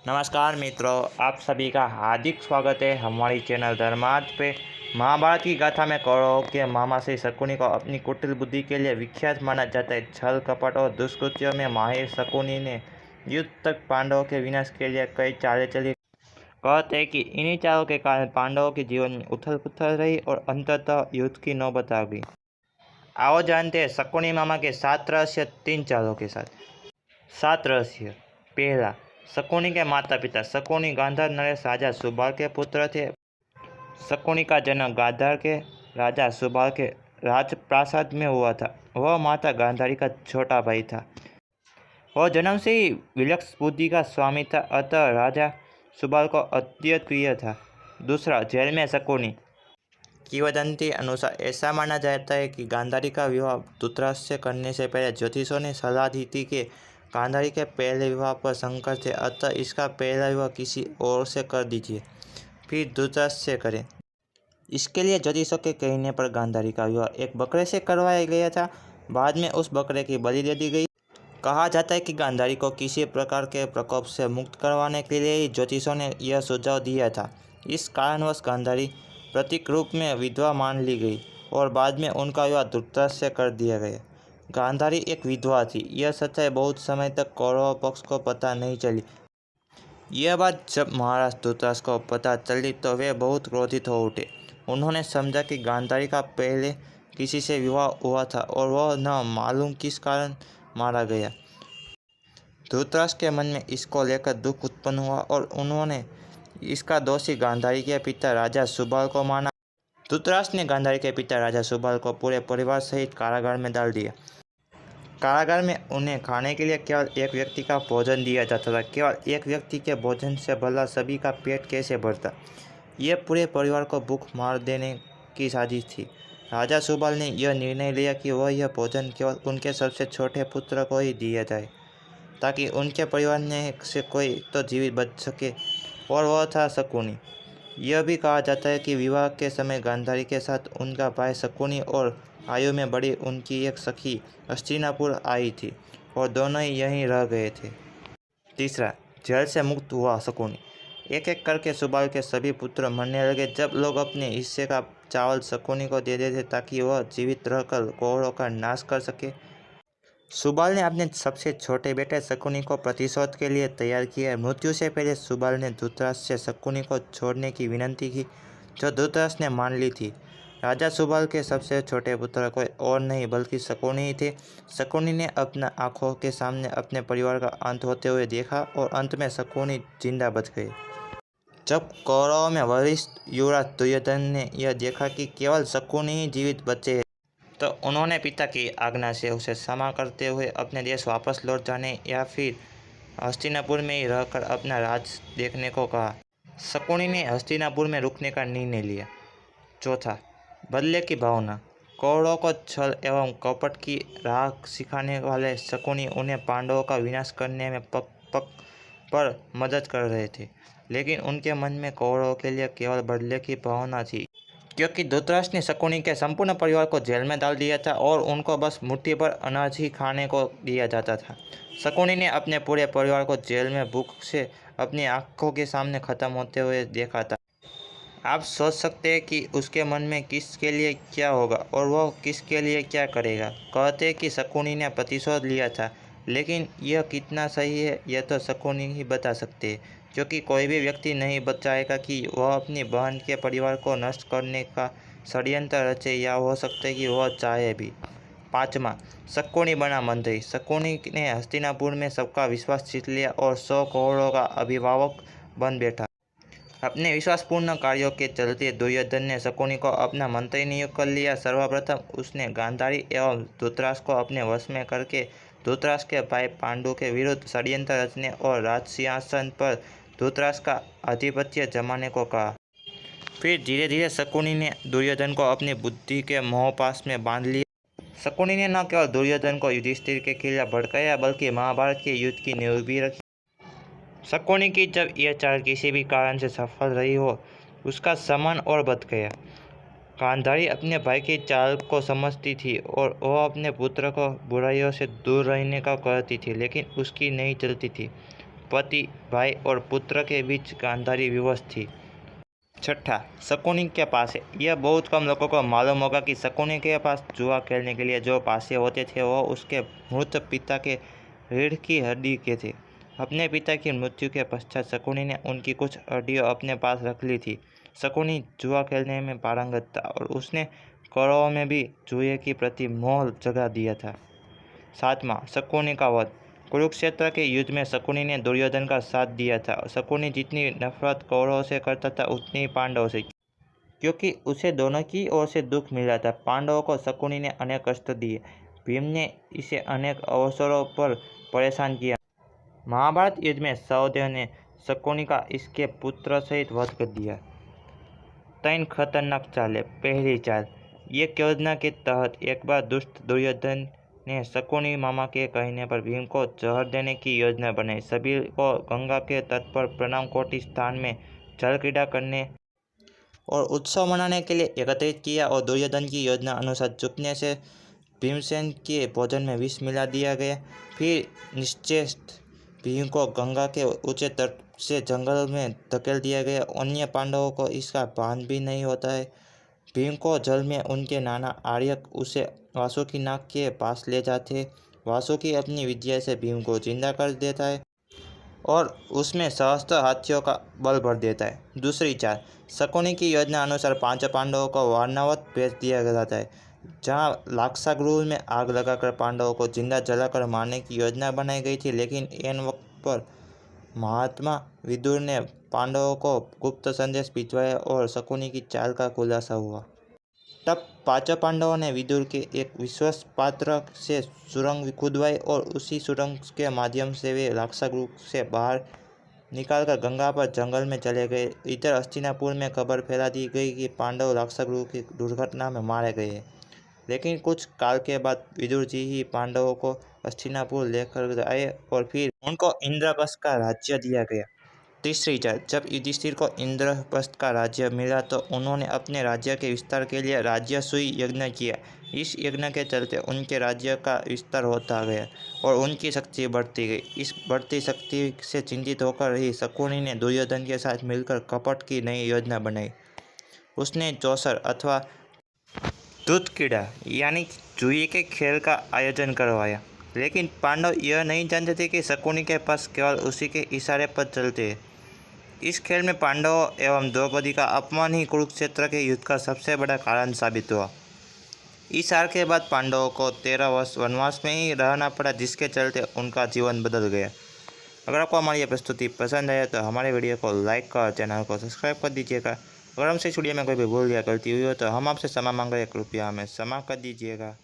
नमस्कार मित्रों, आप सभी का हार्दिक स्वागत है हमारी चैनल धर्मार्थ पे। महाभारत की गाथा में कौरवों के मामा श्री शकुनी को अपनी कुटिल बुद्धि के लिए विख्यात माना जाता है। छल कपट और दुष्कृत्यों में माहिर शकुनी ने युद्ध तक पांडवों के विनाश के लिए कई चालें चली। कहते हैं कि इन्हीं चालों के कारण पांडवों के जीवन में उथल पुथल रही और अंततः युद्ध की नौबत आ गई। आओ जानते हैं शकुनी मामा के 7 रहस्य 3 चालों के साथ। 7 रहस्य। पहला, शकुनी के माता पिता। शकुनी गांधार नरेश राजा सुबाल के पुत्र थे। शकुनी का जन्म गांधार के राजा सुबाल के राजप्रासाद में हुआ था। वह माता गांधारी का छोटा भाई था। वह जन्म से ही विलक्षण बुद्धि का स्वामी था, अतः राजा सुबाल को अत्यंत प्रिय था। दूसरा, जेल में शकुनी। किंवदंती अनुसार ऐसा माना जाता है कि गांधारी का विवाह धृतराष्ट्र से करने से पहले ज्योतिषों ने सलाह दी थी कि गांधारी के पहले विवाह पर संकट थे, अतः इसका पहला विवाह किसी और से कर दीजिए, फिर धृतराष्ट्र से करें। इसके लिए ज्योतिषों के कहने पर गांधारी का विवाह एक बकरे से करवाया गया था। बाद में उस बकरे की बलि दे दी गई। कहा जाता है कि गांधारी को किसी प्रकार के प्रकोप से मुक्त करवाने के लिए ही ज्योतिषों ने यह सुझाव दिया था। इस कारणवश गांधारी प्रतीक रूप में विधवा मान ली गई और बाद में उनका विवाह धृतराष्ट्र से कर दिया गया। गांधारी एक विधवा थी, यह सच्चाई बहुत समय तक कौरव पक्ष को पता नहीं चली। यह बात जब महाराज धृतराष्ट्र को पता चली तो वे बहुत क्रोधित हो उठे। उन्होंने समझा कि गांधारी का पहले किसी से विवाह हुआ था और वह न मालूम किस कारण मारा गया। धृतराष्ट्र के मन में इसको लेकर दुख उत्पन्न हुआ और उन्होंने इसका दोषी गांधारी के पिता राजा सुबाल को माना। धृतराष्ट्र ने गांधारी के पिता राजा सुबाल को पूरे परिवार सहित कारागार में डाल दिया। कारागार में उन्हें खाने के लिए केवल एक व्यक्ति का भोजन दिया जाता था। केवल एक व्यक्ति के भोजन से भला सभी का पेट कैसे भरता। यह पूरे परिवार को भूख मार देने की साजिश थी। राजा सुबाल ने यह निर्णय लिया कि वह यह भोजन केवल उनके सबसे छोटे पुत्र को ही दिया जाए, ताकि उनके परिवार में से कोई तो जीवित बच सके, और वह था शकुनी। यह भी कहा जाता है कि विवाह के समय गांधारी के साथ उनका भाई शकुनी और आयु में बड़ी उनकी एक सखी हस्तिनापुर आई थी और दोनों ही यहीं रह गए थे। तीसरा, जेल से मुक्त हुआ शकुनी। एक एक करके सुबाल के सभी पुत्र मरने लगे। जब लोग अपने हिस्से का चावल शकुनी को दे देते ताकि वह जीवित रहकर कौरवों का नाश कर सके। सुबाल ने अपने सबसे छोटे बेटे शकुनी को प्रतिशोध के लिए तैयार किया। मृत्यु से पहले सुबाल ने धृतराष्ट्र से शकुनी को छोड़ने की विनती की, जो धृतराष्ट्र ने मान ली थी। राजा सुबाल के सबसे छोटे पुत्र कोई और नहीं बल्कि शकुनी ही थे। शकुनी ने अपना आंखों के सामने अपने परिवार का अंत होते हुए देखा और अंत में शकुनी जिंदा बच गए। जब कौरवों में वरिष्ठ युवराज दुर्योधन ने यह देखा कि केवल शकुनी ही जीवित बचे हैं, तो उन्होंने पिता की आज्ञा से उसे क्षमा करते हुए अपने देश वापस लौट जाने या फिर हस्तिनापुर में ही रहकर अपना राज देखने को कहा। शकुनी ने हस्तिनापुर में रुकने का निर्णय लिया। चौथा, बदले की भावना। कौरवों को छल एवं कपट की राह सिखाने वाले शकुनी उन्हें पांडवों का विनाश करने में पक पक पर मदद कर रहे थे, लेकिन उनके मन में कौरवों के लिए केवल बदले की भावना थी, क्योंकि धृतराष्ट्र ने शकुनी के संपूर्ण परिवार को जेल में डाल दिया था और उनको बस मुट्ठी भर अनाज ही खाने को दिया जाता था। शकुनी ने अपने पूरे परिवार को जेल में भूख से अपनी आंखों के सामने खत्म होते हुए देखा था। आप सोच सकते हैं कि उसके मन में किसके लिए क्या होगा और वह किसके लिए क्या करेगा। कहते हैं कि शकुनी ने प्रतिशोध लिया था, लेकिन यह कितना सही है यह तो शकुनी ही बता सकते हैं, क्योंकि कोई भी व्यक्ति नहीं बताएगा कि वह अपनी बहन के परिवार को नष्ट करने का षड्यंत्र रचे, या हो सकता है कि वह चाहे भी। पाँचवा, शकुनी बना मंत्री। शकुनी ने हस्तिनापुर में सबका विश्वास जीत लिया और 100 करोड़ों का अभिभावक बन बैठा। अपने विश्वासपूर्ण कार्यों के चलते दुर्योधन ने शकुनी को अपना मंत्री नियुक्त कर लिया। सर्वप्रथम उसने गांधारी एवं धृतराष्ट्र को अपने वश में करके धृतराष्ट्र के भाई पांडु के विरुद्ध षड्यंत्र रचने और राजसिंहासन पर धृतराष्ट्र का आधिपत्य जमाने को कहा। फिर धीरे धीरे शकुनी ने दुर्योधन को अपनी बुद्धि के मोहपाश में बांध लिया। शकुनी ने न केवल दुर्योधन को युधिष्ठिर के खिलाफ भड़काया, बल्कि महाभारत के युद्ध की नींव भी रखी। शकुनी की जब यह चाल किसी भी कारण से सफल रही हो, उसका सम्मान और बढ़ गया। गांधारी अपने भाई की चाल को समझती थी और वह अपने पुत्र को बुराइयों से दूर रहने का कहती थी, लेकिन उसकी नहीं चलती थी। पति, भाई और पुत्र के बीच गांधारी विवश थी। छठा, शकुनी के पासे। यह बहुत कम लोगों को मालूम होगा कि शकुनी के पास जुआ खेलने के लिए जो पासे होते थे वो उसके मृत पिता के रीढ़ की हड्डी के थे। अपने पिता की मृत्यु के पश्चात शकुनी ने उनकी कुछ हड्डियां अपने पास रख ली थी। शकुनी जुआ खेलने में पारंगत था और उसने कौरवों में भी जुए के प्रति मोह जगा दिया था। सातवां, शकुनी का वध। कुरुक्षेत्र के युद्ध में शकुनी ने दुर्योधन का साथ दिया था। शकुनी जितनी नफरत कौरवों से करता था उतनी ही पांडवों से, क्योंकि उसे दोनों की ओर से दुख मिला था। पांडवों को शकुनी ने अनेक कष्ट दिए। भीम ने इसे अनेक अवसरों पर परेशान किया। महाभारत युद्ध में सहदेव ने शकुनी का इसके पुत्र सहित वध कर दिया। 3 खतरनाक चालें। पहली चाल, एक योजना के तहत एक बार दुष्ट दुर्योधन ने शकुनी मामा के कहने पर भीम को जहर देने की योजना बनाई। सभी को गंगा के तट पर प्रणामकोटि स्थान में जल क्रीड़ा करने और उत्सव मनाने के लिए एकत्रित किया और दुर्योधन की योजना अनुसार चुपने से भीमसेन के भोजन में विष मिला दिया गया। फिर निश्चेष्ट भीम को गंगा के ऊंचे तट से जंगल में धकेल दिया गया। अन्य पांडवों को इसका भान भी नहीं होता है। भीम को जल में उनके नाना आर्यक उसे वासुकी नाग के पास ले जाते। वासुकी अपनी विद्या से भीम को जिंदा कर देता है और उसमें सहस्त्र हाथियों का बल भर देता है। दूसरी चाल, शकुनी की योजना अनुसार 5 पांडवों को वारणावत भेज दिया जाता है, जहां लाक्षागृह में आग लगाकर पांडवों को जिंदा जलाकर मारने की योजना बनाई गई थी। लेकिन ऐन वक्त पर महात्मा विदुर ने पांडवों को गुप्त संदेश भिजवाया और शकुनी की चाल का खुलासा हुआ। तब 5 पांडवों ने विदुर के एक विश्वास पात्र से सुरंग खुदवाई और उसी सुरंग के माध्यम से वे लाक्षागृह से बाहर निकालकर गंगा पर जंगल में चले गए। इधर हस्तिनापुर में खबर फैला दी गई कि पांडव लाक्षागृह की दुर्घटना में मारे गए। लेकिन कुछ काल के बाद विदुर जी ही पांडवों को हस्तिनापुर लेकर आए और फिर उनको इंद्रप्रस्थ का राज्य दिया गया। तीसरी चाल, जब युधिष्ठिर को इंद्रप्रस्थ का राज्य मिला तो उन्होंने अपने राज्य के विस्तार के लिए राजसूय यज्ञ किया। इस यज्ञ के चलते उनके राज्य का विस्तार होता गया और उनकी शक्ति बढ़ती गई। इस बढ़ती शक्ति से चिंतित होकर ही शकुनी ने दुर्योधन के साथ मिलकर कपट की नई योजना बनाई। उसने चौसर अथवा दूध क्रीड़ा यानी जुए के खेल का आयोजन करवाया। लेकिन पांडव यह नहीं जानते थे कि शकुनी के पास केवल उसी के इशारे पर चलते हैं। इस खेल में पांडवों एवं द्रौपदी का अपमान ही कुरुक्षेत्र के युद्ध का सबसे बड़ा कारण साबित हुआ। इस हार के बाद पांडवों को 13 वर्ष वनवास में ही रहना पड़ा, जिसके चलते उनका जीवन बदल गया। अगर आपको हमारी यह प्रस्तुति पसंद आया तो हमारे वीडियो को लाइक कर चैनल को सब्सक्राइब कर दीजिएगा। अगर हमसे इस वीडियो में कोई भी भूल या गलती हुई हो तो हम आपसे क्षमा मांग रहे, कृपया हमें क्षमा कर दीजिएगा।